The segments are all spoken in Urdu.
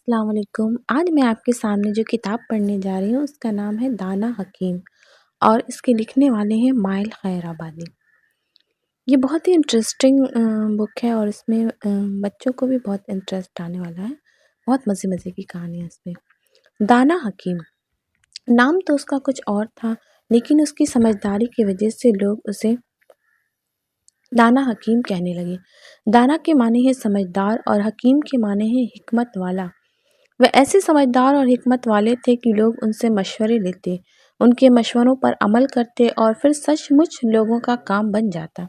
السلام علیکم۔ آج میں آپ کے سامنے جو کتاب پڑھنے جا رہی ہوں اس کا نام ہے دانا حکیم اور اس کے لکھنے والے ہیں مائل خیر آبادی۔ یہ بہت ہی انٹرسٹنگ بک ہے اور اس میں بچوں کو بھی بہت انٹرسٹ آنے والا ہے۔ بہت مزے کی کہانی ہے اس میں۔ دانا حکیم نام تو اس کا کچھ اور تھا، لیکن اس کی سمجھداری کی وجہ سے لوگ اسے دانا حکیم کہنے لگے۔ دانا کے معنی ہے سمجھدار اور حکیم کے معنی ہے حکمت والا۔ وہ ایسے سمجھدار اور حکمت والے تھے کہ لوگ ان سے مشورے لیتے، ان کے مشوروں پر عمل کرتے اور پھر سچ مچ لوگوں کا کام بن جاتا۔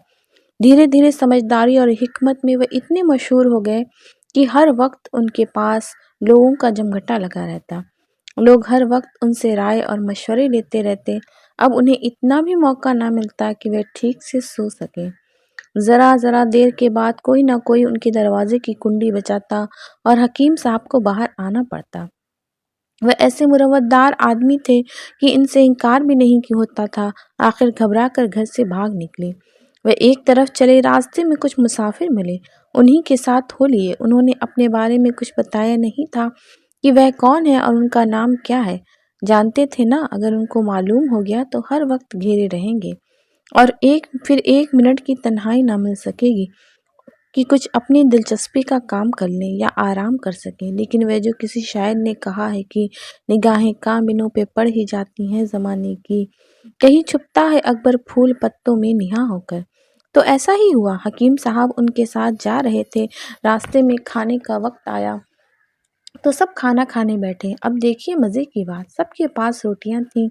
دھیرے دھیرے سمجھداری اور حکمت میں وہ اتنے مشہور ہو گئے کہ ہر وقت ان کے پاس لوگوں کا جمگھٹا لگا رہتا۔ لوگ ہر وقت ان سے رائے اور مشورے لیتے رہتے۔ اب انہیں اتنا بھی موقع نہ ملتا کہ وہ ٹھیک سے سو سکیں۔ ذرا دیر کے بعد کوئی نہ کوئی ان کے دروازے کی کنڈی بجاتا اور حکیم صاحب کو باہر آنا پڑتا۔ وہ ایسے مروت دار آدمی تھے کہ ان سے انکار بھی نہیں ہوتا تھا۔ آخر گھبرا کر گھر سے بھاگ نکلے۔ وہ ایک طرف چلے، راستے میں کچھ مسافر ملے، انہی کے ساتھ ہو لیے۔ انہوں نے اپنے بارے میں کچھ بتایا نہیں تھا کہ وہ کون ہے اور ان کا نام کیا ہے۔ جانتے تھے نا، اگر ان کو معلوم ہو گیا تو ہر وقت گھیرے رہیں گے اور پھر ایک منٹ کی تنہائی نہ مل سکے گی کہ کچھ اپنی دلچسپی کا کام کر لیں یا آرام کر سکیں۔ لیکن وہ جو کسی شاعر نے کہا ہے کہ نگاہیں کامنوں پہ پڑ ہی جاتی ہیں زمانے کی، کہیں چھپتا ہے اکبر پھول پتوں میں نہاں ہو کر۔ تو ایسا ہی ہوا۔ حکیم صاحب ان کے ساتھ جا رہے تھے، راستے میں کھانے کا وقت آیا تو سب کھانا کھانے بیٹھے۔ اب دیکھیے مزے کی بات، سب کے پاس روٹیاں تھیں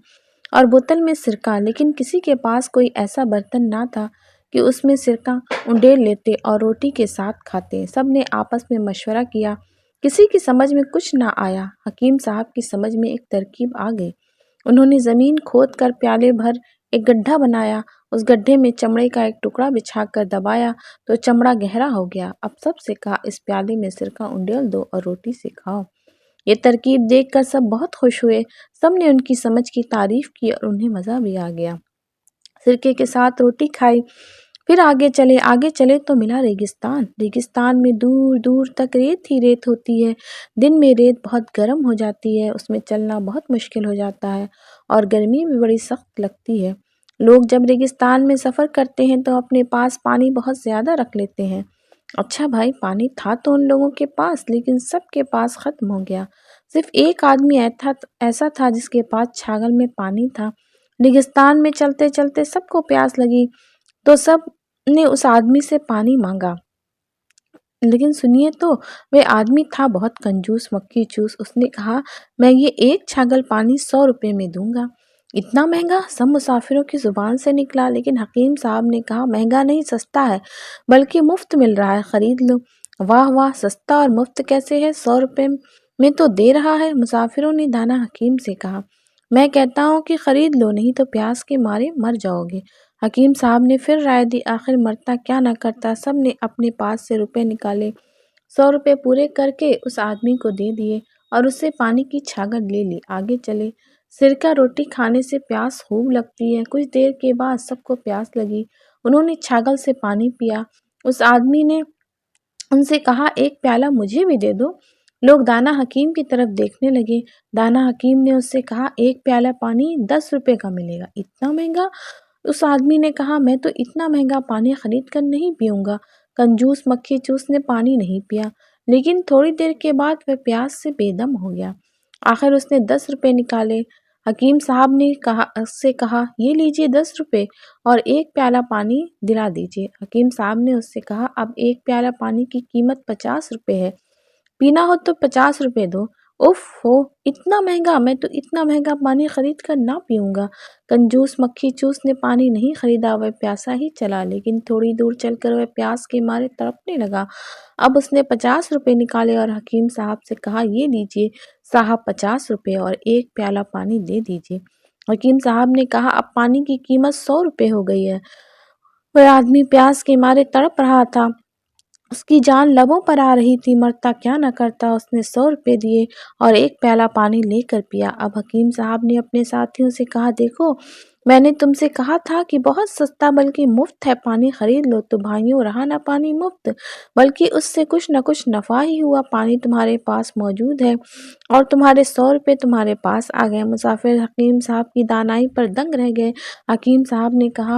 اور بوتل میں سرکہ، لیکن کسی کے پاس کوئی ایسا برتن نہ تھا کہ اس میں سرکہ انڈیل لیتے اور روٹی کے ساتھ کھاتے۔ سب نے آپس میں مشورہ کیا، کسی کی سمجھ میں کچھ نہ آیا۔ حکیم صاحب کی سمجھ میں ایک ترکیب آ گئی۔ انہوں نے زمین کھود کر پیالے بھر ایک گڈھا بنایا، اس گڈھے میں چمڑے کا ایک ٹکڑا بچھا کر دبایا تو چمڑا گہرا ہو گیا۔ اب سب سے کہا، اس پیالے میں سرکہ انڈیل دو اور روٹی سے کھاؤ۔ یہ ترکیب دیکھ کر سب بہت خوش ہوئے۔ سب نے ان کی سمجھ کی تعریف کی اور انہیں مزہ بھی آ گیا۔ سرکے کے ساتھ روٹی کھائی، پھر آگے چلے تو ملا ریگستان۔ ریگستان میں دور دور تک ریت ہی ریت ہوتی ہے۔ دن میں ریت بہت گرم ہو جاتی ہے، اس میں چلنا بہت مشکل ہو جاتا ہے اور گرمی بھی بڑی سخت لگتی ہے۔ لوگ جب ریگستان میں سفر کرتے ہیں تو اپنے پاس پانی بہت زیادہ رکھ لیتے ہیں۔ اچھا بھائی، پانی تھا تو ان لوگوں کے پاس، لیکن سب کے پاس ختم ہو گیا۔ صرف ایک آدمی ایسا تھا جس کے پاس چھاگل میں پانی تھا۔ ریگستان میں چلتے چلتے سب کو پیاس لگی تو سب نے اس آدمی سے پانی مانگا، لیکن سنیے تو، وہ آدمی تھا بہت کنجوس مکھی چوس۔ اس نے کہا، میں یہ ایک چھاگل پانی 100 روپے میں دوں گا۔ اتنا مہنگا؟ سب مسافروں کی زبان سے نکلا، لیکن حکیم صاحب نے کہا، مہنگا نہیں، سستا ہے، بلکہ مفت مل رہا ہے، خرید لو۔ واہ، سستا اور مفت کیسے ہے؟ 100 روپے میں تو دے رہا ہے۔ مسافروں نے دانا حکیم سے کہا، میں کہتا ہوں کہ خرید لو، نہیں تو پیاس کے مارے مر جاؤ گے۔ حکیم صاحب نے پھر رائے دی۔ آخر مرتا کیا نہ کرتا، سب نے اپنے پاس سے روپے نکالے، 100 روپے پورے کر کے اس آدمی کو دے دیے اور اس سے پانی کی چھاگل لے لی۔ آگے چلے۔ سرکہ روٹی کھانے سے پیاس خوب لگتی ہے۔ کچھ دیر کے بعد سب کو پیاس لگی۔ انہوں نے چھاگل سے پانی پیا۔ اس آدمی نے ان سے کہا، ایک پیالہ مجھے بھی دے دو۔ لوگ دانا حکیم کی طرف دیکھنے لگے۔ دانا حکیم نے اس سے کہا، ایک پیالہ پانی 10 روپے کا ملے گا۔ اتنا مہنگا؟ اس آدمی نے کہا، میں تو اتنا مہنگا پانی خرید کر نہیں پیوں گا۔ کنجوس مکھی چوس نے پانی نہیں پیا، لیکن تھوڑی دیر کے بعد وہ پیاس سے بے دم ہو گیا۔ آخر اس نے 10 روپے نکالے۔ حکیم صاحب نے اس سے کہا، یہ لیجئے 10 روپے اور ایک پیالہ پانی دلا دیجئے۔ حکیم صاحب نے اس سے کہا، اب ایک پیالہ پانی کی قیمت 50 روپے ہے، پینا ہو تو 50 روپے دو۔ اف ہو، اتنا مہنگا؟ میں تو اتنا مہنگا پانی خرید کر نہ پیوں گا۔ کنجوس مکھی چوس نے پانی نہیں خریدا، وہ پیاسا ہی چلا، لیکن تھوڑی دور چل کر وہ پیاس کے مارے تڑپنے لگا۔ اب اس نے 50 روپے نکالے اور حکیم صاحب سے کہا، یہ لیجئے صاحب 50 روپے اور ایک پیالہ پانی دے دیجئے۔ حکیم صاحب نے کہا، اب پانی کی قیمت 100 روپے ہو گئی ہے۔ وہ آدمی پیاس کے مارے تڑپ رہا تھا۔ اس کی جان لبوں پر آ رہی تھی، مرتا کیا نہ کرتا۔ اس نے 100 روپے دیے اور ایک پیالہ پانی لے کر پیا۔ اب حکیم صاحب نے اپنے ساتھیوں سے کہا، دیکھو میں نے تم سے کہا تھا کہ بہت سستا بلکہ مفت ہے، پانی خرید لو۔ تو بھائیوں، رہا نہ پانی مفت بلکہ اس سے کچھ نہ کچھ نفع ہی ہوا۔ پانی تمہارے پاس موجود ہے اور تمہارے 100 روپے تمہارے پاس آ گئے۔ مسافر حکیم صاحب کی دانائی پر دنگ رہ گئے۔ حکیم صاحب نے کہا،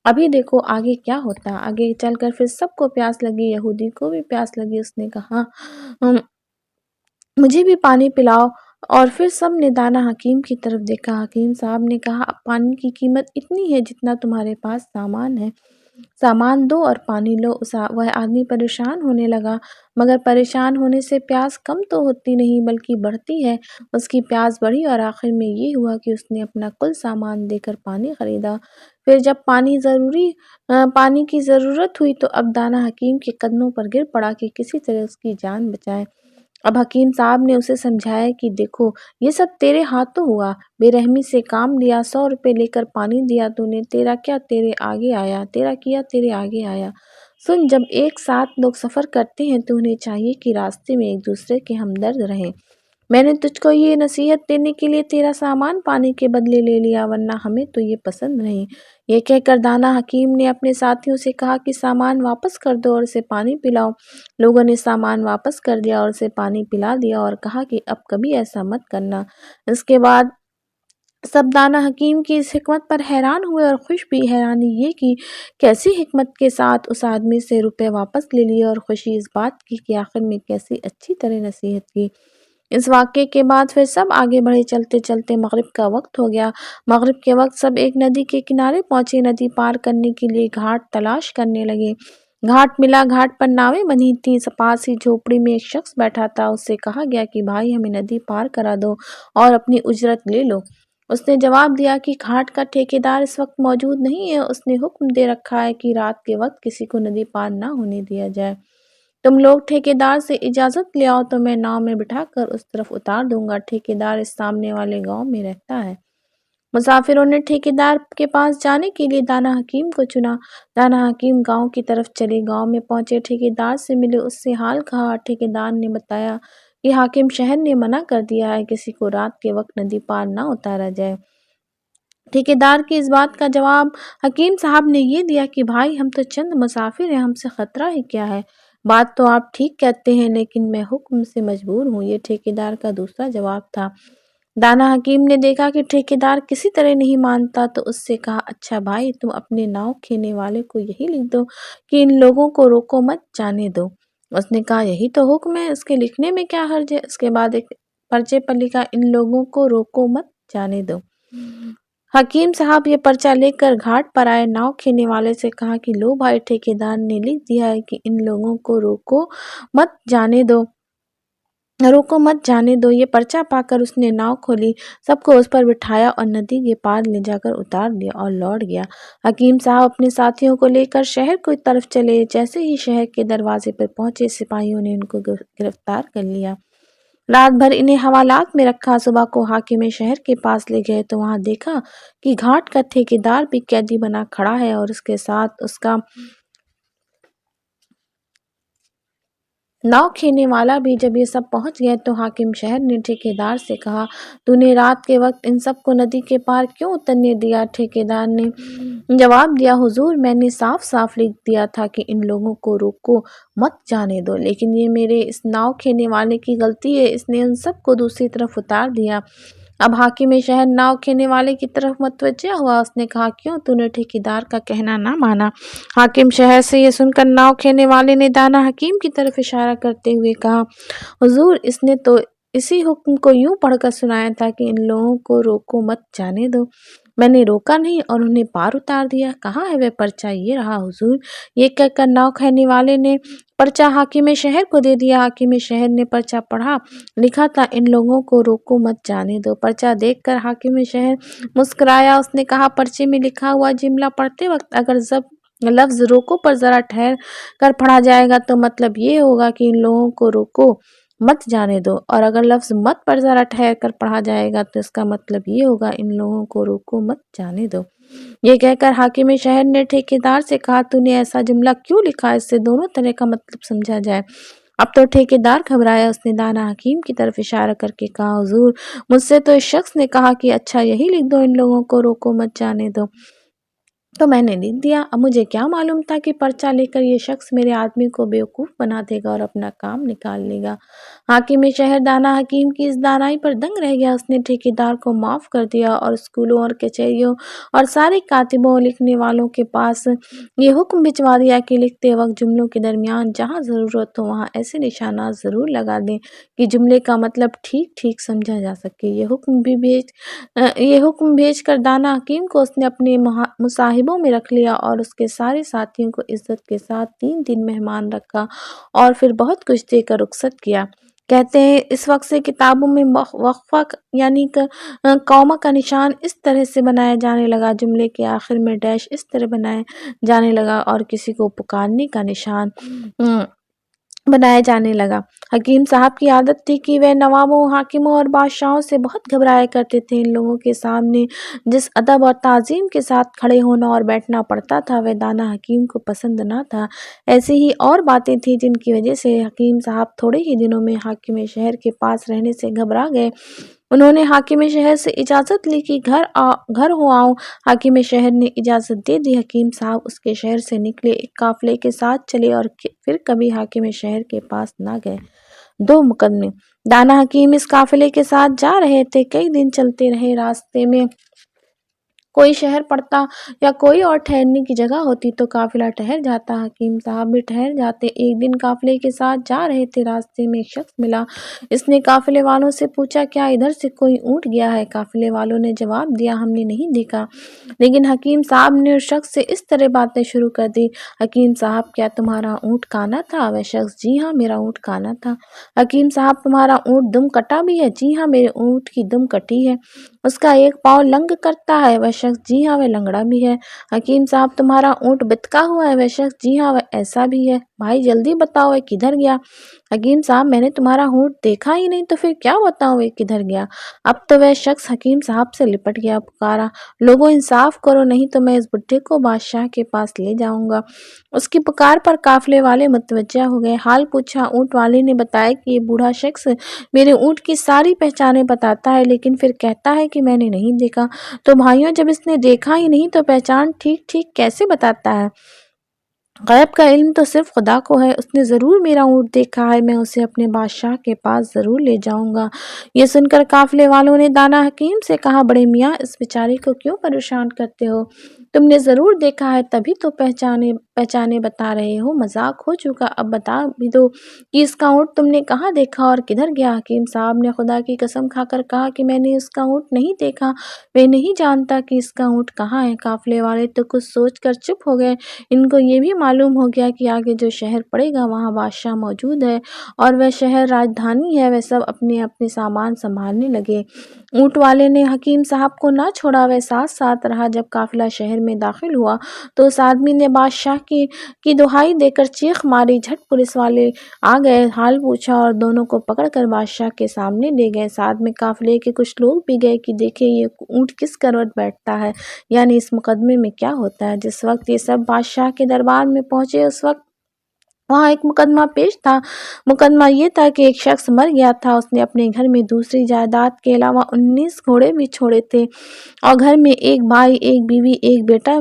ابھی دیکھو آگے کیا ہوتا۔ آگے چل کر پھر سب کو پیاس لگی، یہودی کو بھی پیاس لگی۔ اس نے کہا، مجھے بھی پانی پلاؤ۔ اور پھر سب نے دانا حکیم کی طرف دیکھا۔ حکیم صاحب نے کہا، اب پانی کی قیمت اتنی ہے جتنا تمہارے پاس سامان ہے، سامان دو اور پانی لو۔ وہ آدمی پریشان ہونے لگا، مگر پریشان ہونے سے پیاس کم تو ہوتی نہیں بلکہ بڑھتی ہے۔ اس کی پیاس بڑھی اور آخر میں یہ ہوا کہ اس نے اپنا کل سامان دے کر پانی خریدا۔ پھر جب پانی کی ضرورت ہوئی تو اب دانا حکیم کے قدموں پر گر پڑا کہ کسی طرح اس کی جان بچائے۔ اب حکیم صاحب نے اسے سمجھایا کہ دیکھو یہ سب تیرے ہاتھوں ہوا، بے رحمی سے کام لیا، 100 روپے لے کر پانی دیا تو نے، تیرا کیا تیرے آگے آیا، تیرا کیا تیرے آگے آیا۔ سن، جب ایک ساتھ لوگ سفر کرتے ہیں تو انہیں چاہیے کہ راستے میں ایک دوسرے کے ہمدرد رہیں۔ میں نے تجھ کو یہ نصیحت دینے کے لیے تیرا سامان پانی کے بدلے لے لیا، ورنہ ہمیں تو یہ پسند نہیں۔ یہ کہہ کر دانا حکیم نے اپنے ساتھیوں سے کہا کہ سامان واپس کر دو اور اسے پانی پلاؤ۔ لوگوں نے سامان واپس کر دیا اور اسے پانی پلا دیا اور کہا کہ اب کبھی ایسا مت کرنا۔ اس کے بعد سب دانا حکیم کی اس حکمت پر حیران ہوئے اور خوش بھی۔ حیرانی یہ کہ کیسی حکمت کے ساتھ اس آدمی سے روپے واپس لے لیے، اور خوشی اس بات کی کہ آخر میں کیسی اچھی طرح نصیحت کی۔ اس واقعے کے بعد پھر سب آگے بڑھے۔ چلتے چلتے مغرب کا وقت ہو گیا۔ مغرب کے وقت سب ایک ندی کے کنارے پہنچے۔ ندی پار کرنے کے لیے گھاٹ تلاش کرنے لگے۔ گھاٹ ملا، گھاٹ پر ناویں بندھی تھیں۔ پاس ہی جھوپڑی میں ایک شخص بیٹھا تھا۔ اس سے کہا گیا کہ بھائی ہمیں ندی پار کرا دو اور اپنی اجرت لے لو۔ اس نے جواب دیا کہ گھاٹ کا ٹھیکیدار اس وقت موجود نہیں ہے، اس نے حکم دے رکھا ہے کہ رات کے وقت کسی کو ندی پار نہ ہونے دیا جائے۔ تم لوگ ٹھیکیدار سے اجازت لے آؤ تو میں ناؤ میں بٹھا کر اس طرف اتار دوں گا۔ ٹھیکیدار اس سامنے والے گاؤں میں رہتا ہے۔ مسافروں نے ٹھیکیدار کے پاس جانے کے لیے دانا حکیم کو چنا۔ دانا حکیم گاؤں کی طرف چلے۔ گاؤں میں پہنچے، ٹھیکیدار سے ملے، اس سے حال کہا۔ ٹھیکیدار نے بتایا کہ حاکم شہر نے منع کر دیا ہے، کسی کو رات کے وقت ندی پار نہ اتارا جائے۔ ٹھیکیدار کی اس بات کا جواب حکیم صاحب نے یہ دیا کہ بھائی ہم تو چند مسافر ہیں، ہم سے خطرہ ہی کیا ہے۔ بات تو آپ ٹھیک کہتے ہیں لیکن میں حکم سے مجبور ہوں، یہ ٹھیکیدار کا دوسرا جواب تھا۔ دانا حکیم نے دیکھا کہ ٹھیکیدار کسی طرح نہیں مانتا تو اس سے کہا، اچھا بھائی تم اپنے ناؤ کھینے والے کو یہی لکھ دو کہ ان لوگوں کو روکو مت جانے دو۔ اس نے کہا، یہی تو حکم ہے، اس کے لکھنے میں کیا حرج ہے۔ اس کے بعد ایک پرچے پر لکھا، ان لوگوں کو روکو مت جانے دو۔ حکیم صاحب یہ پرچہ لے کر گھاٹ پر آئے۔ ناؤ کھینے والے سے کہا کہ لو بھائی، ٹھیکیدار نے لکھ دیا ہے کہ ان لوگوں کو روکو مت جانے دو، روکو مت جانے دو۔ یہ پرچہ پا کر اس نے ناؤ کھولی، سب کو اس پر بٹھایا اور ندی کے پار لے جا کر اتار دیا اور لوٹ گیا۔ حکیم صاحب اپنے ساتھیوں کو لے کر شہر کی طرف چلے۔ جیسے ہی شہر کے دروازے پر پہنچے، سپاہیوں نے ان کو گرفتار کر لیا۔ رات بھر انہیں حوالات میں رکھا۔ صبح کو حاکم شہر کے پاس لے گئے تو وہاں دیکھا کہ گھاٹ کا ٹھیکیدار بھی قیدی بنا کھڑا ہے اور اس کے ساتھ اس کا ناؤ کھینے والا بھی۔ جب یہ سب پہنچ گئے تو حاکم شہر نے ٹھیکیدار سے کہا، تو نے رات کے وقت ان سب کو ندی کے پار کیوں اترنے دیا؟ ٹھیکیدار نے جواب دیا، حضور میں نے صاف صاف لکھ دیا تھا کہ ان لوگوں کو روکو مت جانے دو، لیکن یہ میرے اس ناؤ کھینے والے کی غلطی ہے، اس نے ان سب کو دوسری طرف اتار دیا۔ اب حاکم شہر ناؤ کھینے والے کی طرف متوجہ ہوا۔ اس نے کہا، کیوں تو نے ٹھیکیدار کا کہنا نہ مانا؟ حاکم شہر سے یہ سن کر ناؤ کھینے والے نے دانا حکیم کی طرف اشارہ کرتے ہوئے کہا، حضور اس نے تو اسی حکم کو یوں پڑھ کر سنایا تھا کہ ان لوگوں کو روکو مت جانے دو، میں نے روکا نہیں اور انہیں پار اتار دیا۔ کہاں ہے وہ پرچہ؟ یہ رہا حضور۔ یہ کہہ کر ناؤ کھینے والے نے پرچہ حاکم شہر کو دے دیا۔ حاکم شہر نے پرچہ پڑھا، لکھا تھا، ان لوگوں کو روکو مت جانے دو۔ پرچہ دیکھ کر حاکم شہر مسکرایا۔ اس نے کہا، پرچے میں لکھا ہوا جملہ پڑھتے وقت اگر لفظ روکو پر ذرا ٹھہر کر پڑھا جائے گا تو مطلب یہ ہوگا کہ ان لوگوں کو روکو مت جانے دو، اور اگر لفظ مت پر ذرا ٹھہر کر پڑھا جائے گا تو اس کا مطلب یہ ہوگا ان لوگوں کو روکو مت جانے دو۔ یہ کہہ کر حاکم شہر نے ٹھیکیدار سے کہا، تو نے ایسا جملہ کیوں لکھا؟ اس سے دونوں طرح کا مطلب سمجھا جائے۔ اب تو ٹھیکیدار گھبرایا، اس نے دانا حکیم کی طرف اشارہ کر کے کہا، حضور مجھ سے تو اس شخص نے کہا کہ اچھا یہی لکھ دو، ان لوگوں کو روکو مت، جانے دو، تو میں نے لکھ دیا۔ اب مجھے کیا معلوم تھا کہ پرچہ لے کر یہ شخص میرے آدمی کو بیوقوف بنا دے گا اور اپنا کام نکال لے گا۔ حاکم شہر دانا حکیم کی اس دانائی پر دنگ رہ گیا۔ اس نے ٹھیکیدار کو معاف کر دیا اور اسکولوں اور کچہریوں اور سارے کاتبوں اور لکھنے والوں کے پاس یہ حکم بھجوا دیا کہ لکھتے وقت جملوں کے درمیان جہاں ضرورت ہو وہاں ایسے نشانات ضرور لگا دیں کہ جملے کا مطلب ٹھیک ٹھیک سمجھا جا سکے۔ یہ حکم بھیج کر دانا حکیم کو اس نے اپنے مصاحبوں میں رکھ لیا اور اس کے سارے ساتھیوں کو عزت کے ساتھ 3 دن مہمان رکھا اور پھر بہت کچھ دے کر رخصت کیا۔ کہتے ہیں اس وقت سے کتابوں میں وقفہ یعنی کوما کا نشان اس طرح سے بنایا جانے لگا، جملے کے آخر میں ڈیش اس طرح بنایا جانے لگا اور کسی کو پکارنے کا نشان بنایا جانے لگا۔ حکیم صاحب کی عادت تھی کہ وہ نوابوں، حاکموں اور بادشاہوں سے بہت گھبرایا کرتے تھے۔ ان لوگوں کے سامنے جس ادب اور تعظیم کے ساتھ کھڑے ہونا اور بیٹھنا پڑتا تھا وہ دانا حکیم کو پسند نہ تھا۔ ایسی ہی اور باتیں تھیں جن کی وجہ سے حکیم صاحب تھوڑے ہی دنوں میں حاکم شہر کے پاس رہنے سے گھبرا گئے۔ انہوں نے حاکم شہر سے اجازت لی کہ گھر ہو آؤں۔ حاکم شہر نے اجازت دے دی۔ حکیم صاحب اس کے شہر سے نکلے، ایک قافلے کے ساتھ چلے اور پھر کبھی حاکم شہر کے پاس نہ گئے۔ 2 مقدمے۔ دانا حکیم اس قافلے کے ساتھ جا رہے تھے۔ کئی دن چلتے رہے۔ راستے میں کوئی شہر پڑتا یا کوئی اور ٹھہرنے کی جگہ ہوتی تو قافلہ ٹھہر جاتا، حکیم صاحب بھی ٹھہر جاتے۔ ایک دن قافلے کے ساتھ جا رہے تھے، راستے میں ایک شخص ملا۔ اس نے قافلے والوں سے پوچھا، کیا ادھر سے کوئی اونٹ گیا ہے؟ قافلے والوں نے جواب دیا، ہم نے نہیں دیکھا۔ لیکن حکیم صاحب نے اس شخص سے اس طرح باتیں شروع کر دی، حکیم صاحب کیا تمہارا اونٹ کانا تھا؟ وہ شخص، جی ہاں میرا اونٹ کانا تھا۔ حکیم صاحب تمہارا اونٹ دم کٹا بھی ہے؟ جی ہاں میرے اونٹ کی دم کٹی ہے۔ اس کا ایک پاؤں لنگ کرتا ہے؟ وہ شخص، جی ہاں وہ لنگڑا بھی ہے۔ حکیم صاحب تمہارا اونٹ بتکا ہوا ہے؟ وہ شخص، جی ہاں وہ ایسا بھی ہے۔ بھائی جلدی بتاؤ وہ کدھر گیا؟ حکیم صاحب میں نے تمہارا اونٹ دیکھا ہی نہیں تو پھر کیا بتاؤں وہ کدھر گیا؟ اب تو وہ شخص حکیم صاحب سے لپٹ گیا، پکارا، لوگوں انصاف کرو نہیں تو میں اس بڈھے کو بادشاہ کے پاس لے جاؤں گا۔ اس کی پکار پر قافلے والے متوجہ ہو گئے۔ حال پوچھا۔ اونٹ والے نے بتایا کہ یہ بوڑھا شخص میرے اونٹ کی ساری پہچانیں بتاتا ہے لیکن پھر کہتا ہے کہ میں نے نہیں دیکھا۔ تو بھائیوں جب اس نے دیکھا ہی نہیں تو پہچان ٹھیک ٹھیک کیسے بتاتا ہے؟ غیب کا علم تو صرف خدا کو ہے۔ اس نے ضرور میرا اونٹ دیکھا ہے، میں اسے اپنے بادشاہ کے پاس ضرور لے جاؤں گا۔ یہ سن کر قافلے والوں نے دانا حکیم سے کہا، بڑے میاں اس بیچارے کو کیوں پریشان کرتے ہو؟ تم نے ضرور دیکھا ہے تبھی تو پہچانے بتا رہے ہو، مذاق ہو چکا، اب بتا بھی دو کہ اس کا اونٹ تم نے کہاں دیکھا اور کدھر گیا؟ حکیم صاحب نے خدا کی قسم کھا کر کہا کہ میں نے اس کا اونٹ نہیں دیکھا، میں نہیں جانتا کہ اس کا اونٹ کہاں ہے۔ قافلے والے تو کچھ سوچ کر چپ ہو گئے۔ ان کو یہ بھی معلوم ہو گیا کہ آگے جو شہر پڑے گا وہاں بادشاہ موجود ہے اور وہ شہر راجدھانی ہے۔ وہ سب اپنے اپنے سامان سنبھالنے لگے۔ اونٹ والے نے حکیم صاحب کو نہ چھوڑا، وہ ساتھ ساتھ رہا۔ جب قافلہ شہر میں داخل ہوا تو اس آدمی نے بادشاہ کی دہائی دے کر چیخ ماری۔ جھٹ پولیس والے آ گئے، حال پوچھا اور دونوں کو پکڑ کر بادشاہ کے سامنے لے گئے۔ ساتھ میں قافلے کے کچھ لوگ بھی گئے کہ دیکھیں یہ اونٹ کس کروٹ بیٹھتا ہے، یعنی اس مقدمے میں کیا ہوتا ہے۔ جس وقت یہ سب بادشاہ کے دربار میں پہنچے اس وقت وہاں ایک مقدمہ پیش تھا۔ مقدمہ یہ تھا کہ ایک شخص مر گیا تھا، اس نے اپنے گھر میں دوسری جائیداد کے علاوہ 19 گھوڑے بھی چھوڑے تھے اور گھر میں ایک بھائی، ایک بیوی، ایک بیٹا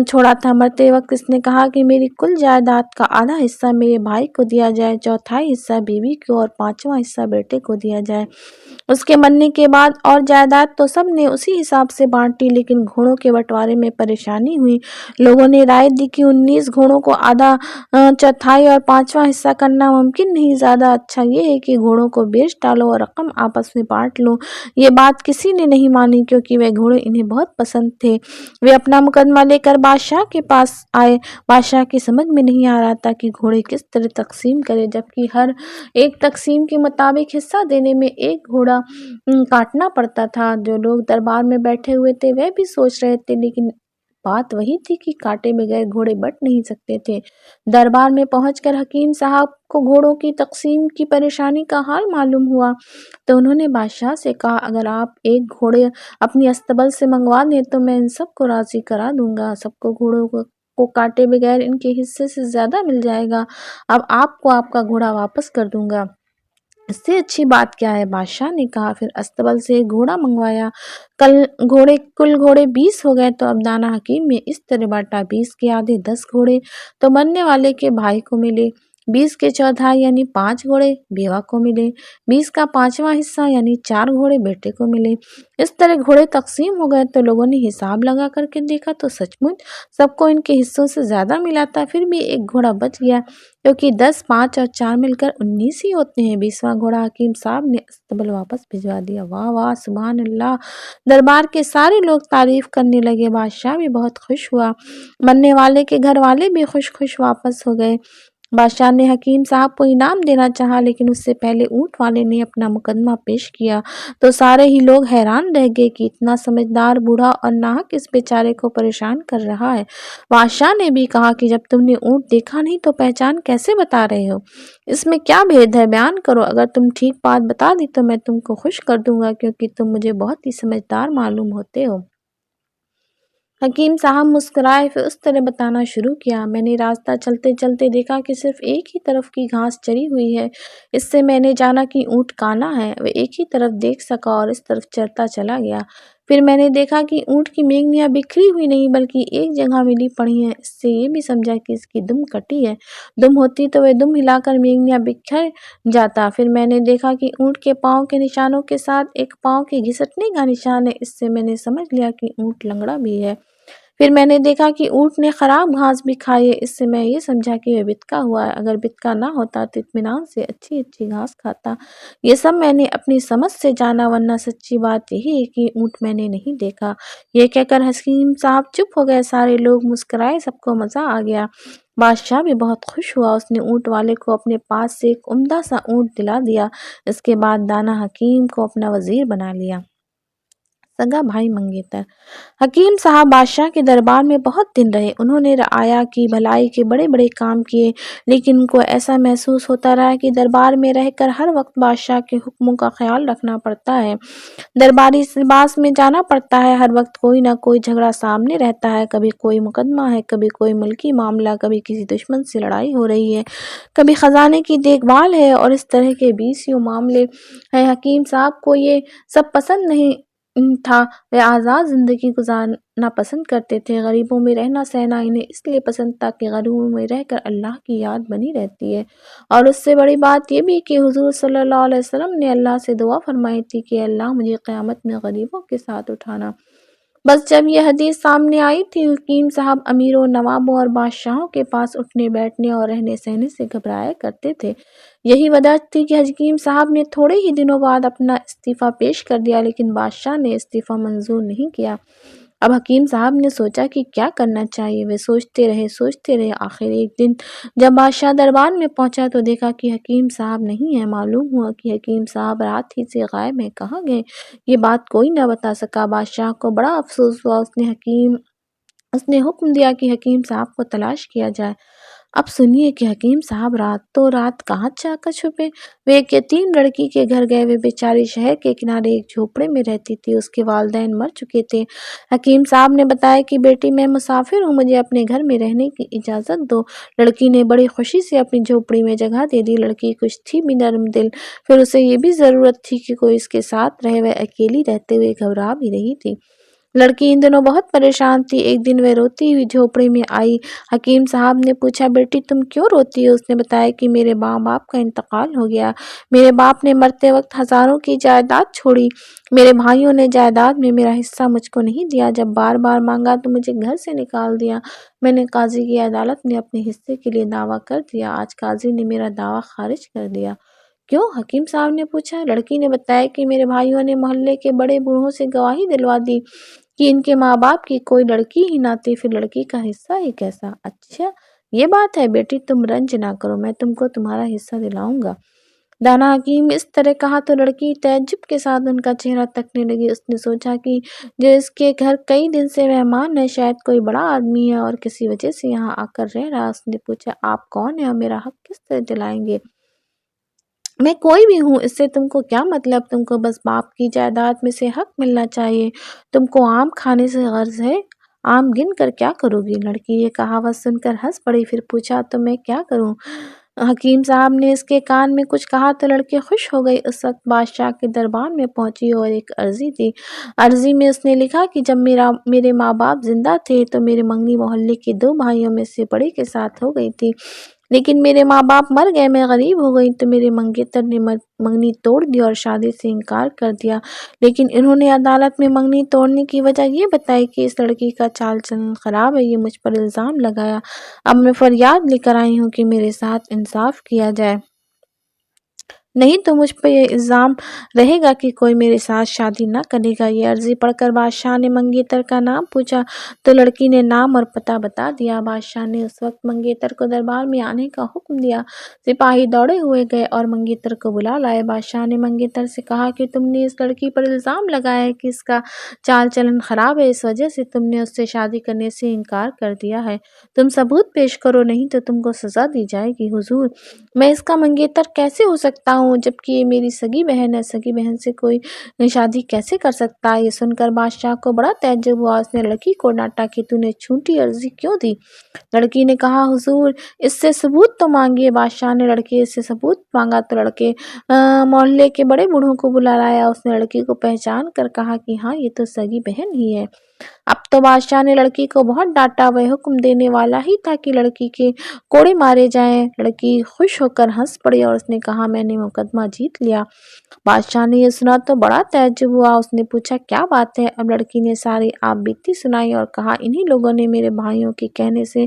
چھوڑا تھا۔ مرتے وقت اس نے کہا کہ میری کل جائیداد کا آدھا حصہ میرے بھائی کو دیا جائے، چوتھائی حصہ بیوی کو اور 5واں حصہ بیٹے کو دیا جائے۔ اس کے مرنے کے بعد اور جائیداد تو سب نے اسی حساب سے بانٹی، لیکن گھوڑوں کے بٹوارے میں پریشانی ہوئی۔ لوگوں نے رائے دی کہ 19 گھوڑوں کو آدھا، چوتھائی اور 5واں حصہ کرنا ممکن نہیں، زیادہ اچھا یہ ہے کہ گھوڑوں کو بیچ ڈالو اور رقم آپس میں بانٹ لو۔ یہ بات کسی نے نہیں مانی کیونکہ وہ گھوڑے انہیں بہت پسند تھے۔ وہ اپنا مقدمہ لے کر بادشاہ کے پاس آئے۔ بادشاہ کی سمجھ میں نہیں آ رہا تھا کہ گھوڑے کس طرح تقسیم کرے، جبکہ ہر ایک تقسیم کے مطابق حصہ دینے میں ایک گھوڑا کاٹنا پڑتا تھا۔ جو لوگ دربار میں بیٹھے ہوئے تھے وہ بھی سوچ رہے تھے، لیکن بات وہی تھی کہ کاٹے بغیر گھوڑے بٹ نہیں سکتے تھے۔ دربار میں پہنچ کر حکیم صاحب کو گھوڑوں کی تقسیم کی پریشانی کا حال معلوم ہوا تو انہوں نے بادشاہ سے کہا، اگر آپ ایک گھوڑے اپنی استبل سے منگوا دیں تو میں ان سب کو راضی کرا دوں گا، سب کو گھوڑوں کو کاٹے بغیر ان کے حصے سے زیادہ مل جائے گا، اب آپ کو آپ کا گھوڑا واپس کر دوں گا۔ اس سے اچھی بات کیا ہے؟ بادشاہ نے کہا۔ پھر استبل سے ایک گھوڑا منگوایا۔ کل گھوڑے 20 ہو گئے تو اب دانا حکیم میں اس طرح بانٹا، 20 کے آدھے 10 گھوڑے تو مرنے والے کے بھائی کو ملے، 20 کے چوتھائی یعنی 5 گھوڑے بیوہ کو ملے، 20 کا 5واں حصہ یعنی 4 گھوڑے بیٹے کو ملے۔ اس طرح گھوڑے تقسیم ہو گئے تو لوگوں نے حساب لگا کر کے دیکھا تو سچ مچ سب کو ان کے حصوں سے زیادہ ملا تھا۔ پھر بھی ایک گھوڑا بچ گیا کیونکہ 10، 5 اور 4 مل کر 19 ہی ہوتے ہیں۔ 20واں گھوڑا حکیم صاحب نے استبل واپس بھجوا دیا۔ واہ واہ، سبحان اللہ! دربار کے سارے لوگ تعریف کرنے لگے۔ بادشاہ بھی بہت خوش ہوا، مرنے والے کے گھر والے بھی خوش واپس ہو گئے۔ بادشاہ نے حکیم صاحب کو انعام دینا چاہا لیکن اس سے پہلے اونٹ والے نے اپنا مقدمہ پیش کیا تو سارے ہی لوگ حیران رہ گئے کہ اتنا سمجھدار بوڑھا اور ناحق اس بیچارے کو پریشان کر رہا ہے۔ بادشاہ نے بھی کہا کہ جب تم نے اونٹ دیکھا نہیں تو پہچان کیسے بتا رہے ہو؟ اس میں کیا بھید ہے؟ بیان کرو، اگر تم ٹھیک بات بتا دی تو میں تم کو خوش کر دوں گا کیونکہ تم مجھے بہت ہی سمجھدار معلوم ہوتے ہو۔ حکیم صاحب مسکرائے، پھر اس طرح بتانا شروع کیا، میں نے راستہ چلتے چلتے دیکھا کہ صرف ایک ہی طرف کی گھاس چری ہوئی ہے، اس سے میں نے جانا کہ اونٹ کانا ہے، وہ ایک ہی طرف دیکھ سکا اور اس طرف چرتا چلا گیا۔ پھر میں نے دیکھا کہ اونٹ کی مینگنیاں بکھری ہوئی نہیں بلکہ ایک جگہ ملی پڑی ہیں، اس سے یہ بھی سمجھا کہ اس کی دم کٹی ہے، دم ہوتی تو وہ دم ہلا کر مینگنیاں بکھر جاتا۔ پھر میں نے دیکھا کہ اونٹ کے پاؤں کے نشانوں کے ساتھ ایک پاؤں کے گھسٹنے کا نشان ہے، اس سے میں نے سمجھ لیا کہ اونٹ لنگڑا بھی ہے۔ پھر میں نے دیکھا کہ اونٹ نے خراب گھاس بھی کھائی ہے، اس سے میں یہ سمجھا کہ وہ بتکا ہوا ہے، اگر بتکا نہ ہوتا تو اطمینان سے اچھی گھاس کھاتا۔ یہ سب میں نے اپنی سمجھ سے جانا، ورنہ سچی بات یہی ہے کہ اونٹ میں نے نہیں دیکھا۔ یہ کہہ کر حکیم صاحب چپ ہو گئے، سارے لوگ مسکرائے، سب کو مزہ آ گیا۔ بادشاہ بھی بہت خوش ہوا، اس نے اونٹ والے کو اپنے پاس سے ایک عمدہ سا اونٹ دلا دیا۔ اس کے بعد دانا حکیم کو اپنا وزیر بنا لیا۔ سگا بھائی منگیتر حکیم صاحب بادشاہ کے دربار میں بہت دن رہے۔ انہوں نے رعایا کی بھلائی کے بڑے بڑے کام کیے، لیکن ان کو ایسا محسوس ہوتا رہا کہ دربار میں رہ کر ہر وقت بادشاہ کے حکموں کا خیال رکھنا پڑتا ہے، درباری لباس میں جانا پڑتا ہے، ہر وقت کوئی نہ کوئی جھگڑا سامنے رہتا ہے، کبھی کوئی مقدمہ ہے، کبھی کوئی ملکی معاملہ، کبھی کسی دشمن سے لڑائی ہو رہی ہے، کبھی خزانے کی دیکھ بھال ہے، اور اس طرح کے 20 معاملے ہیں۔ حکیم صاحب کو یہ سب پسند نہیں تھا، وہ آزاد زندگی گزارنا پسند کرتے تھے۔ غریبوں میں رہنا سہنا انہیں اس لیے پسند تھا کہ غریبوں میں رہ کر اللہ کی یاد بنی رہتی ہے، اور اس سے بڑی بات یہ بھی کہ حضور صلی اللہ علیہ وسلم نے اللہ سے دعا فرمائی تھی کہ اللہ مجھے قیامت میں غریبوں کے ساتھ اٹھانا۔ بس جب یہ حدیث سامنے آئی تھی، حکیم صاحب امیروں، نوابوں اور بادشاہوں کے پاس اٹھنے بیٹھنے اور رہنے سہنے سے گھبرایا کرتے تھے۔ یہی وجہ تھی کہ حکیم صاحب نے تھوڑے ہی دنوں بعد اپنا استعفیٰ پیش کر دیا، لیکن بادشاہ نے استعفیٰ منظور نہیں کیا۔ اب حکیم صاحب نے سوچا کہ کیا کرنا چاہیے۔ وہ سوچتے رہے، آخر ایک دن جب بادشاہ دربار میں پہنچا تو دیکھا کہ حکیم صاحب نہیں ہے۔ معلوم ہوا کہ حکیم صاحب رات ہی سے غائب ہیں، کہاں گئے یہ بات کوئی نہ بتا سکا۔ بادشاہ کو بڑا افسوس ہوا، اس نے حکم دیا کہ حکیم صاحب کو تلاش کیا جائے۔ اب سنیے کہ حکیم صاحب راتوں رات کہاں جا کر چھپے۔ وہ ایک یتیم لڑکی کے گھر گئے، وہ بیچاری شہر کے کنارے ایک جھوپڑے میں رہتی تھی، اس کے والدین مر چکے تھے۔ حکیم صاحب نے بتایا کہ بیٹی میں مسافر ہوں، مجھے اپنے گھر میں رہنے کی اجازت دو۔ لڑکی نے بڑی خوشی سے اپنی جھوپڑی میں جگہ دے دی۔ لڑکی کچھ تھی بھی نرم دل، پھر اسے یہ بھی ضرورت تھی کہ کوئی اس کے ساتھ رہے، وہ اکیلی رہتے ہوئے گھبرا بھی رہی تھی۔ لڑکی ان دنوں بہت پریشان تھی۔ ایک دن وہ روتی ہوئی جھوپڑی میں آئی۔ حکیم صاحب نے پوچھا، بیٹی تم کیوں روتی ہو؟ اس نے بتایا کہ میرے ماں باپ کا انتقال ہو گیا، میرے باپ نے مرتے وقت ہزاروں کی جائیداد چھوڑی، میرے بھائیوں نے جائیداد میں میرا حصہ مجھ کو نہیں دیا، جب بار بار مانگا تو مجھے گھر سے نکال دیا، میں نے قاضی کی عدالت میں اپنے حصے کے لیے دعویٰ کر دیا، آج قاضی نے میرا دعویٰ خارج کر دیا۔ کیوں؟ حکیم صاحب نے پوچھا۔ لڑکی نے بتایا کہ میرے بھائیوں نے محلے کے بڑے بوڑھوں سے گواہی دلوا دی کہ ان کے ماں باپ کی کوئی لڑکی ہی نہ تھی، پھر لڑکی کا حصہ ہی کیسا؟ اچھا یہ بات ہے بیٹی، تم رنج نہ کرو، میں تم کو تمہارا حصہ دلاؤں گا۔ دانا حکیم اس طرح کہا تو لڑکی تعجب کے ساتھ ان کا چہرہ تکنے لگی۔ اس نے سوچا کہ جو اس کے گھر کئی دن سے مہمان ہے شاید کوئی بڑا آدمی ہے اور کسی وجہ سے یہاں آ کر رہ رہا۔ اس نے پوچھا آپ کون ہیں اور میرا حق کس طرح دلائیں گے؟ میں کوئی بھی ہوں، اس سے تم کو کیا مطلب؟ تم کو بس باپ کی جائیداد میں سے حق ملنا چاہیے۔ تم کو آم کھانے سے غرض ہے، آم گن کر کیا کرو گی؟ لڑکی یہ کہاوت سن کر ہنس پڑی، پھر پوچھا تو میں کیا کروں؟ حکیم صاحب نے اس کے کان میں کچھ کہا تو لڑکی خوش ہو گئی۔ اس وقت بادشاہ کے دربار میں پہنچی اور ایک عرضی دی۔ عرضی میں اس نے لکھا کہ جب میرے ماں باپ زندہ تھے تو میرے منگنی محلے کے 2 بھائیوں میں سے بڑے کے ساتھ ہو گئی تھی، لیکن میرے ماں باپ مر گئے، میں غریب ہو گئی تو میرے منگیتر نے منگنی توڑ دی اور شادی سے انکار کر دیا، لیکن انہوں نے عدالت میں منگنی توڑنے کی وجہ یہ بتائی کہ اس لڑکی کا چال چلن خراب ہے، یہ مجھ پر الزام لگایا۔ اب میں فریاد لے کر آئی ہوں کہ میرے ساتھ انصاف کیا جائے، نہیں تو مجھ پہ یہ الزام رہے گا کہ کوئی میرے ساتھ شادی نہ کرے گا۔ یہ عرضی پڑھ کر بادشاہ نے منگیتر کا نام پوچھا تو لڑکی نے نام اور پتہ بتا دیا۔ بادشاہ نے اس وقت منگیتر کو دربار میں آنے کا حکم دیا۔ سپاہی دوڑے ہوئے گئے اور منگیتر کو بلا لائے۔ بادشاہ نے منگیتر سے کہا کہ تم نے اس لڑکی پر الزام لگایا ہے کہ اس کا چال چلن خراب ہے، اس وجہ سے تم نے اس سے شادی کرنے سے انکار کر دیا ہے، تم ثبوت پیش کرو، نہیں تو تم کو سزا دی جائے گی۔ حضور، میں اس کا منگیتر کیسے ہو سکتا ہوں جبکہ یہ میری سگی بہن ہے؟ سگی بہن سے کوئی شادی کیسے کر سکتا ہے؟ یہ سن کر بادشاہ کو بڑا تعجب ہوا۔ اس نے لڑکی کو ڈانٹا کہ تو نے جھوٹی عرضی کیوں دی؟ لڑکی نے کہا حضور اس سے ثبوت تو مانگیے۔ بادشاہ نے لڑکی سے ثبوت مانگا تو لڑکے محلے کے بڑے بوڑھوں کو بلا لایا۔ اس نے لڑکی کو پہچان کر کہا کہ ہاں یہ تو سگی بہن ہی ہے۔ اب تو بادشاہ نے لڑکی کو بہت ڈانٹا، وہ حکم دینے والا ہی تھا کہ لڑکی کے کوڑے مارے جائیں۔ لڑکی خوش ہو کر ہنس پڑی اور اس نے کہا میں نے مقدمہ جیت لیا۔ بادشاہ نے یہ سنا تو بڑا تعجب ہوا۔ اس نے پوچھا کیا بات ہے؟ اب لڑکی نے ساری آپ بیتی سنائی اور کہا انہی لوگوں نے میرے بھائیوں کے کہنے سے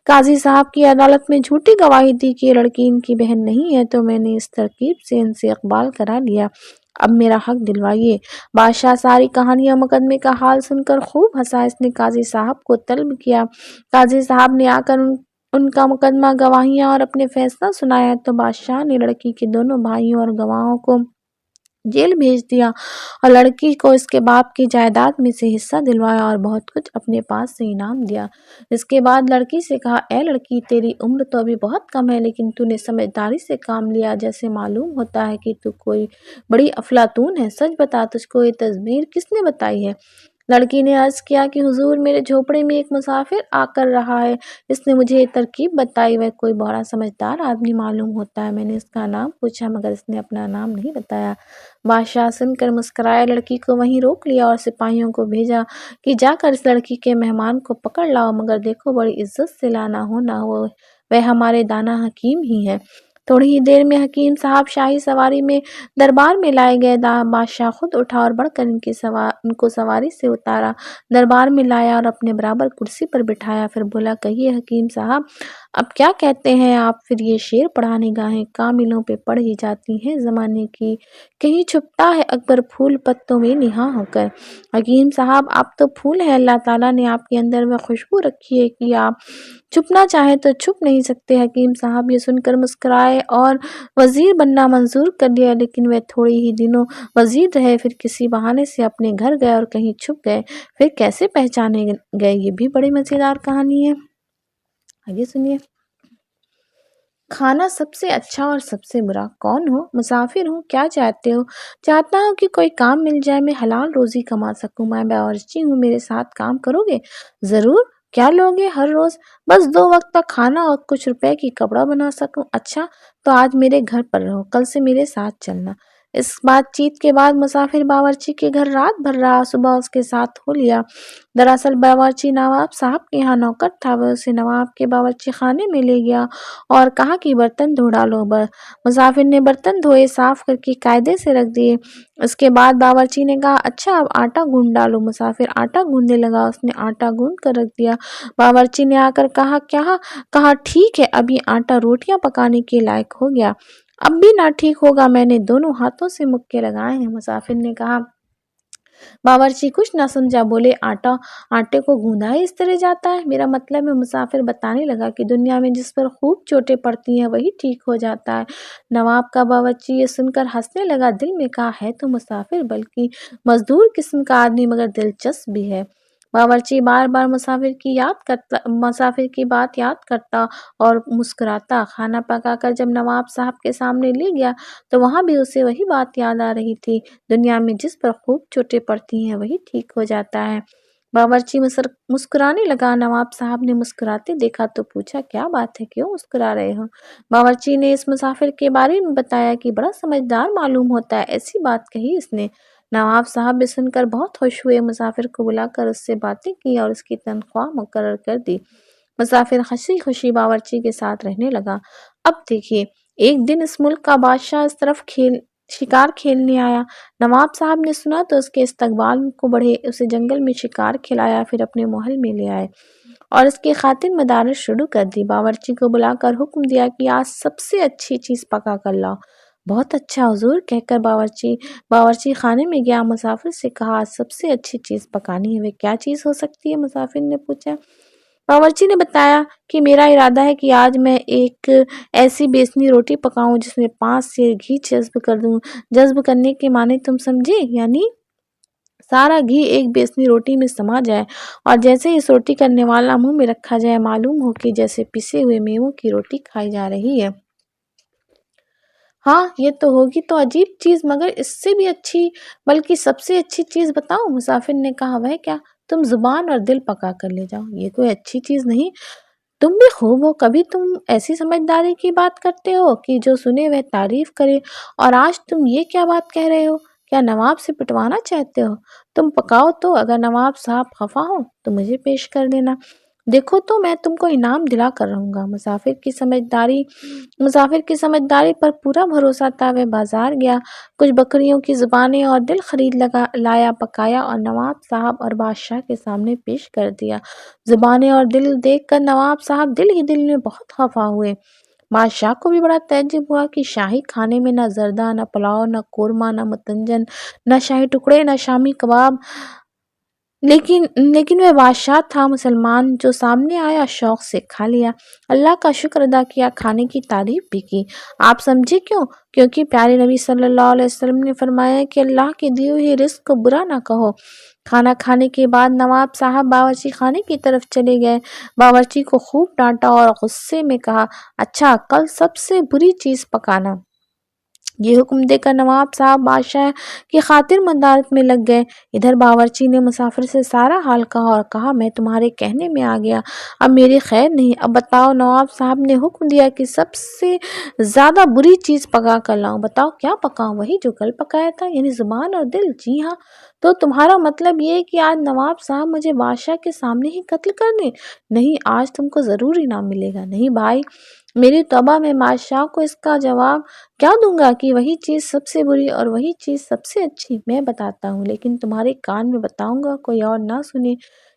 قاضی صاحب کی عدالت میں جھوٹی گواہی دی کہ یہ لڑکی ان کی بہن نہیں ہے، تو میں نے اس ترکیب سے ان سے اقبال کرا لیا، اب میرا حق دلوائیے۔ بادشاہ ساری کہانی اور مقدمے کا حال سن کر خوب ہنسا۔ اس نے قاضی صاحب کو طلب کیا۔ قاضی صاحب نے آ کر ان کا مقدمہ، گواہیاں اور اپنے فیصلہ سنایا تو بادشاہ نے لڑکی کے دونوں بھائیوں اور گواہوں کو جیل بھیج دیا اور لڑکی کو اس کے باپ کی جائیداد میں سے حصہ دلوایا اور بہت کچھ اپنے پاس سے انعام دیا۔ اس کے بعد لڑکی سے کہا اے لڑکی، تیری عمر تو ابھی بہت کم ہے، لیکن تو نے سمجھداری سے کام لیا، جیسے معلوم ہوتا ہے کہ تو کوئی بڑی افلاطون ہے، سچ بتا تجھ کو یہ تدبیر کس نے بتائی ہے؟ لڑکی نے عرض کیا کہ حضور میرے جھوپڑے میں ایک مسافر آ کر رہا ہے، اس نے مجھے یہ ترکیب بتائی، وہ کوئی بڑا سمجھدار آدمی معلوم ہوتا ہے، میں نے اس کا نام پوچھا مگر اس نے اپنا نام نہیں بتایا۔ بادشاہ سن کر مسکرایا، لڑکی کو وہیں روک لیا اور سپاہیوں کو بھیجا کہ جا کر اس لڑکی کے مہمان کو پکڑ لاؤ، مگر دیکھو بڑی عزت سے لانا، ہونا وہ ہمارے دانا حکیم ہی ہے۔ تھوڑی ہی دیر میں حکیم صاحب شاہی سواری میں دربار میں لائے گئے۔ بادشاہ خود اٹھا اور بڑھ کر ان کو سواری سے اتارا، دربار میں لایا اور اپنے برابر کرسی پر بٹھایا، پھر بولا کہیے حکیم صاحب اب کیا کہتے ہیں آپ؟ پھر یہ شعر پڑھا، نگاہیں کاملوں پہ پڑ ہی جاتی ہیں زمانے کی، کہیں چھپتا ہے اکبر پھول پتوں میں نہاں ہو کر۔ حکیم صاحب آپ تو پھول ہیں، اللہ تعالیٰ نے آپ کے اندر وہ خوشبو رکھی ہے کہ آپ چھپنا چاہیں تو چھپ نہیں سکتے۔ حکیم صاحب یہ سن کر مسکرائے اور وزیر بننا منظور کر لیا، لیکن وہ تھوڑی ہی دنوں وزیر رہے، پھر کسی بہانے سے اپنے گھر گئے اور کہیں چھپ گئے، پھر کیسے پہچانے گئے؟ یہ بھی بڑی مزیدار کہانی ہے، آگے سنیے۔ کھانا سب سے اچھا اور سب سے برا کون ہو؟ مسافر ہوں، کیا چاہتے ہو؟ چاہتا ہوں کہ کوئی کام مل جائے، میں حلال روزی کما سکوں، میں باورچی ہوں، میرے ساتھ کام کرو گے؟ ضرور، کیا لوگے ہر روز؟ بس 2 وقت کا کھانا اور کچھ روپے کی کپڑا بنا سکوں۔ اچھا تو آج میرے گھر پر رہو، کل سے میرے ساتھ چلنا۔ اس بات چیت کے بعد مسافر باورچی کے گھر رات بھر رہا، صبح اس کے ساتھ ہو لیا۔ دراصل باورچی نواب صاحب کے یہاں نوکر تھا، وہ اسے نواب کے باورچی خانے میں لے گیا اور کہا کہ برتن دھو ڈالو۔ مسافر نے برتن دھوئے، صاف کر کے قاعدے سے رکھ دیے۔ اس کے بعد باورچی نے کہا اچھا اب آٹا گوندھ ڈالو۔ مسافر آٹا گوندھنے لگا، اس نے آٹا گوندھ کر رکھ دیا۔ باورچی نے آ کر کہا ٹھیک ہے، اب یہ آٹا روٹیاں پکانے کے لائق ہو گیا۔ اب بھی نہ ٹھیک ہوگا، میں نے دونوں ہاتھوں سے مکے لگائے ہیں۔ مسافر نے کہا باورچی کچھ نہ سمجھا، بولے آٹے کو گوندھا ہی اس طرح جاتا ہے؟ میرا مطلب ہے، مسافر بتانے لگا، کہ دنیا میں جس پر خوب چوٹیں پڑتی ہیں وہی ٹھیک ہو جاتا ہے۔ نواب کا باورچی یہ سن کر ہنسنے لگا، دل میں کہا، ہے تو مسافر بلکہ مزدور قسم کا آدمی، مگر دلچسپ بھی ہے۔ باورچی بار بار مسافر کی بات یاد کرتا اور مسکراتا۔ کھانا پکا کر جب نواب صاحب کے سامنے لے گیا تو وہاں بھی اسے وہی بات یاد آ رہی تھی، دنیا میں جس پر خوب چوٹیں پڑتی ہیں وہی ٹھیک ہو جاتا ہے۔ باورچی مسکرانے لگا۔ نواب صاحب نے مسکراتے دیکھا تو پوچھا، کیا بات ہے، کیوں مسکرا رہے ہو؟ باورچی نے اس مسافر کے بارے میں بتایا کہ بڑا سمجھدار معلوم ہوتا ہے، ایسی بات کہی اس نے۔ نواب صاحب بھی سن کر بہت خوش ہوئے، مسافر کو بلا کر اس سے باتیں کی اور اس کی تنخواہ مقرر کر دی۔ مسافر خوشی خوشی باورچی کے ساتھ رہنے لگا۔ اب دیکھیے، ایک دن اس ملک کا بادشاہ اس طرف شکار کھیلنے آیا۔ نواب صاحب نے سنا تو اس کے استقبال کو بڑھے، اسے جنگل میں شکار کھلایا، پھر اپنے محل میں لے آئے اور اس کی خاطر مدارس شروع کر دی۔ باورچی کو بلا کر حکم دیا کہ آج سب سے اچھی چیز پکا کر لاؤ۔ بہت اچھا حضور، کہہ کر باورچی خانے میں گیا۔ مسافر سے کہا، آج سب سے اچھی چیز پکانی ہے، وہ کیا چیز ہو سکتی ہے؟ مسافر نے پوچھا۔ باورچی نے بتایا کہ میرا ارادہ ہے کہ آج میں ایک ایسی بیسنی روٹی پکاؤں جس میں 5 سیر گھی جذب کر دوں۔ جذب کرنے کے معنی تم سمجھے؟ یعنی سارا گھی ایک بیسنی روٹی میں سما جائے اور جیسے اس روٹی کرنے والا منہ میں رکھا جائے معلوم ہو کہ جیسے پسے ہوئے میووں کی روٹی کھائی جا رہی ہے۔ ہاں، یہ تو ہوگی تو عجیب چیز، مگر اس سے بھی اچھی، بلکہ سب سے اچھی چیز بتاؤ؟ مسافر نے کہا، وہ کیا؟ تم زبان اور دل پکا کر لے جاؤ۔ یہ کوئی اچھی چیز نہیں، تم بھی خوب ہو، کبھی تم ایسی سمجھداری کی بات کرتے ہو کہ جو سنے وہ تعریف کرے، اور آج تم یہ کیا بات کہہ رہے ہو؟ کیا نواب سے پٹوانا چاہتے ہو؟ تم پکاؤ تو، اگر نواب صاحب خفا ہو تو مجھے پیش کر دینا، دیکھو تو میں تم کو انعام دلا کر رہوں گا۔ مسافر کی سمجھداری پر پورا بھروسہ تھا۔ وہ بازار گیا، کچھ بکریوں کی زبانیں اور دل خرید لایا، پکایا اور نواب صاحب اور بادشاہ کے سامنے پیش کر دیا۔ زبانیں اور دل دیکھ کر نواب صاحب دل ہی دل میں بہت خفا ہوئے۔ بادشاہ کو بھی بڑا تعجب ہوا کہ شاہی کھانے میں نہ زردہ، نہ پلاؤ، نہ قورمہ، نہ متنجن، نہ شاہی ٹکڑے، نہ شامی کباب، لیکن وہ بادشاہ تھا مسلمان، جو سامنے آیا شوق سے کھا لیا، اللہ کا شکر ادا کیا، کھانے کی تعریف بھی کی۔ آپ سمجھے کیوں؟ کیونکہ پیارے نبی صلی اللہ علیہ وسلم نے فرمایا کہ اللہ کے دیے ہوئے رزق کو برا نہ کہو۔ کھانا کھانے کے بعد نواب صاحب باورچی خانے کی طرف چلے گئے۔ باورچی کو خوب ڈانٹا اور غصے میں کہا، اچھا کل سب سے بری چیز پکانا۔ یہ حکم دے کر نواب صاحب بادشاہ کی خاطر مدارت میں لگ گئے۔ ادھر باورچی نے مسافر سے سارا حال کہا اور کہا، میں تمہارے کہنے میں آ گیا، اب میری خیر نہیں، اب بتاؤ۔ نواب صاحب نے حکم دیا کہ سب سے زیادہ بری چیز پکا کر لاؤں۔ بتاؤ کیا پکاؤں؟ وہی جو کل پکایا تھا، یعنی زبان اور دل۔ جی ہاں، تو تمہارا مطلب یہ ہے کہ آج نواب صاحب مجھے بادشاہ کے سامنے ہی قتل کر دیں؟ نہیں، آج تم کو ضرور انعام ملے گا۔ نہیں بھائی، میری توبہ، میں بادشاہ کو اس کا جواب کیا دوں گا کہ وہی چیز سب سے بری اور وہی چیز سب سے اچھی؟ میں بتاتا ہوں، لیکن تمہارے کان میں بتاؤں گا، کوئی اور نہ سنے۔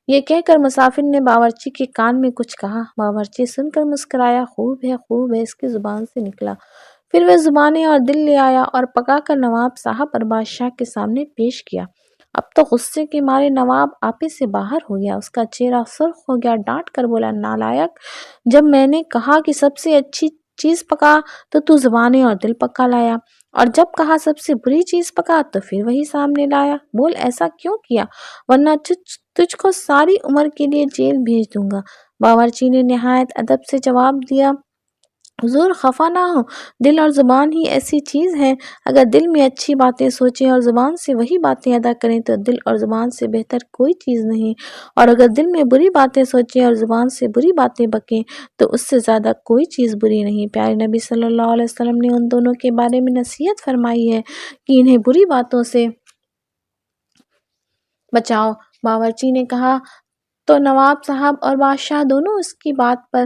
یہ کہہ کر مسافر نے باورچی کے کان میں کچھ کہا۔ باورچی سن کر مسکرایا، خوب ہے، خوب ہے، اس کی زبان سے نکلا۔ پھر وہ زبانیں اور دل لے آیا اور پکا کر نواب صاحب اور بادشاہ کے سامنے پیش کیا۔ اب تو غصے کے مارے نواب آپے سے باہر ہو گیا، اس کا چہرہ سرخ ہو گیا، ڈانٹ کر بولا، نالائق، جب میں نے کہا کہ سب سے اچھی چیز پکا تو زبانیں اور دل پکا لایا، اور جب کہا سب سے بری چیز پکا تو پھر وہی سامنے لایا۔ بول، ایسا کیوں کیا؟ ورنہ تجھ کو ساری عمر کے لیے جیل بھیج دوں گا۔ باورچی نے نہایت ادب سے جواب دیا، حضور خفا نہ ہو، دل اور زبان ہی ایسی چیز ہے، اگر دل میں اچھی باتیں سوچیں اور زبان سے وہی باتیں ادا کریں تو دل اور زبان سے بہتر کوئی چیز نہیں، اور اگر دل میں بری باتیں سوچیں اور زبان سے بری باتیں بکیں تو اس سے زیادہ کوئی چیز بری نہیں۔ پیارے نبی صلی اللہ علیہ وسلم نے ان دونوں کے بارے میں نصیحت فرمائی ہے کہ انہیں بری باتوں سے بچاؤ۔ باورچی نے کہا تو نواب صاحب اور بادشاہ دونوں اس کی بات پر